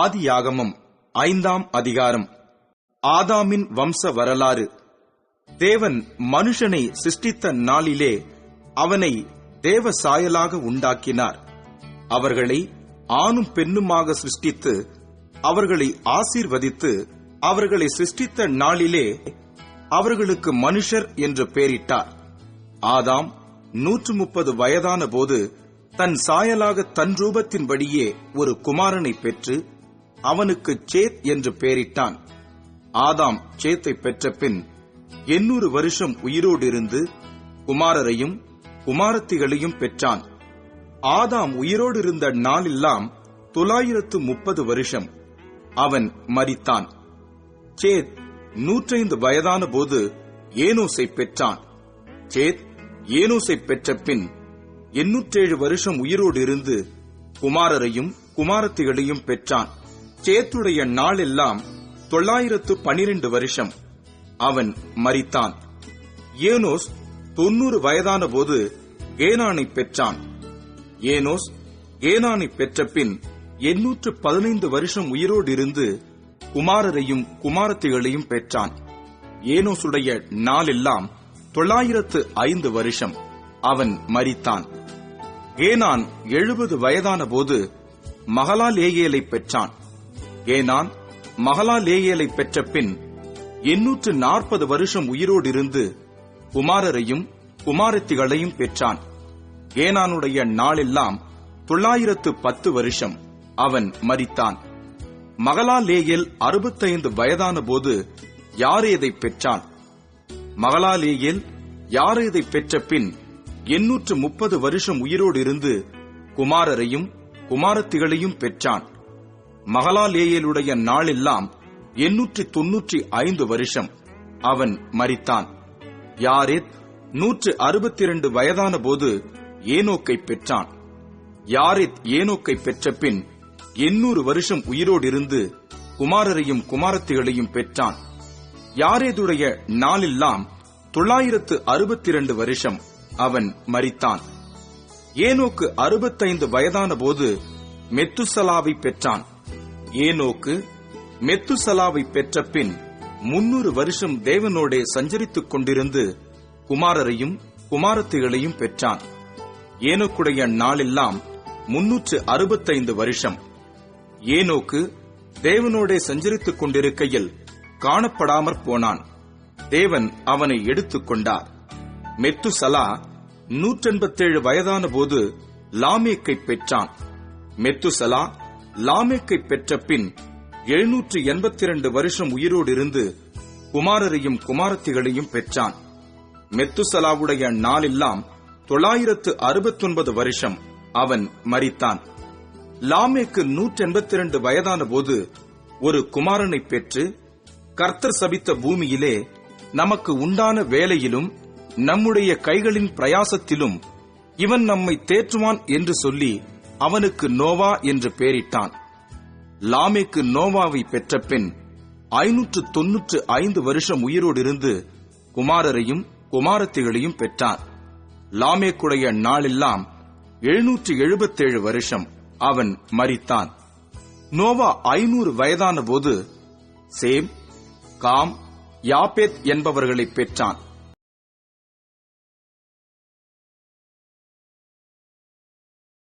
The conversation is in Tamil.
ஆதியாகமம் 5ஆம் அதிகாரம். ஆதாமின் வம்ச வரலாறு. தேவன் மனுஷனை சிருஷ்டித்த நாளிலே அவனை தேவ சாயலாக உண்டாக்கினார். அவர்களை ஆணும் பெண்ணுமாக சிருஷ்டித்து அவர்களை ஆசீர்வதித்து அவர்களை சிருஷ்டித்த நாளிலே அவர்களுக்கு மனுஷர் என்று பெயரிட்டார். ஆதாம் 130 வயதான போது தன் சாயலாக தன் ரூபத்தின்படியே ஒரு குமாரனை பெற்று அவனுக்கு சேத் என்று பெயரிட்டான். ஆதாம் சேத்தை பெற்ற பின் 800 வருஷம் உயிரோடு இருந்து குமாரரையும் குமாரத்திகளையும் பெற்றான். ஆதாம் உயிரோடு இருந்த நாளெல்லாம் 930 வருஷம். அவன் மரித்தான். சேத் 105 வயதான போது ஏனோசை பெற்றான். சேத் ஏனோசை பெற்ற பின் 807 வருஷம் உயிரோடு இருந்து குமாரரையும் குமாரத்திகளையும் பெற்றான். சேத்துடைய நாளெல்லாம் 912 வருஷம். அவன் மரித்தான். ஏனோஸ் 90 வயதான போது கேனானை பெற்றான். ஏனோஸ் கேனானை பெற்ற பின் 815 வருஷம் உயிரோடு இருந்து குமாரரையும் குமாரத்திகளையும் பெற்றான். ஏனோசுடைய நாளெல்லாம் 905 வருஷம். அவன் மரித்தான். கேனான் 70 வயதான போது மகலாலேயேலை பெற்றான். கேனான் மகலாலேயேலை பெற்ற பின் 840 வருஷம் உயிரோடு இருந்து குமாரரையும் குமாரத்திகளையும் பெற்றான். கேனானுடைய நாளெல்லாம் 910 வருஷம். அவன் மரித்தான். மகலாலேயேல் 65 வயதான போது யாரேதை பெற்றான். மகலாலேயேல் யாரேதை பெற்ற பின் 830 வருஷம் உயிரோடு இருந்து குமாரரையும் குமாரத்திகளையும் பெற்றான். மகலாலேயேலுடைய நாளெல்லாம் 895 வருஷம். அவன் மரித்தான். யாரேத் 162 வயதான போது ஏனோக்கை பெற்றான். யாரேத் ஏனோக்கை பெற்ற பின் 800 வருஷம் உயிரோடு இருந்து குமாரரையும் குமாரத்திகளையும் பெற்றான். யாரேதுடைய நாளெல்லாம் 962 வருஷம். அவன் மரித்தான். ஏனோக்கு 65 வயதான போது மெத்துசலாவை பெற்றான். ஏனோக்கு மெத்துசலாவை பெற்ற பின் 300 வருஷம் தேவனோடே சஞ்சரித்துக் கொண்டிருந்து குமாரரையும் குமாரத்திகளையும் பெற்றான். ஏனோக்குடைய நாளெல்லாம் 365 வருஷம். ஏனோக்கு தேவனோடே சஞ்சரித்துக் கொண்டிருக்கையில் காணப்படாமற் போனான். தேவன் அவனை எடுத்துக் கொண்டார். மெத்துசலா 187 வயதான போது லாமேக்கை பெற்றான். மெத்துசலா லாமேக்கை பெற்ற பின் 782 வருஷம் உயிரோடு இருந்து குமாரரையும் குமாரத்திகளையும் பெற்றான். மெத்துசலாவுடைய நாளெல்லாம் 969 வருஷம். அவன் மரித்தான். லாமேக்கு 182 வயதான போது ஒரு குமாரனை பெற்று, கர்த்தர் சபித்த பூமியிலே நமக்கு உண்டான வேலையிலும் நம்முடைய கைகளின் பிரயாசத்திலும் இவன் நம்மை தேற்றுவான் என்று சொல்லி அவனுக்கு நோவா என்று பெயரிட்டான். லாமேக்கு நோவாவை பெற்ற பின் 595 வருஷம் உயிரோடு இருந்து குமாரரையும் குமாரத்திகளையும் பெற்றான். லாமேக்குடைய நாளெல்லாம் 777 வருஷம். அவன் மரித்தான். நோவா 500 வயதான போது சேம், காம், யாப்பேத் என்பவர்களை பெற்றான்.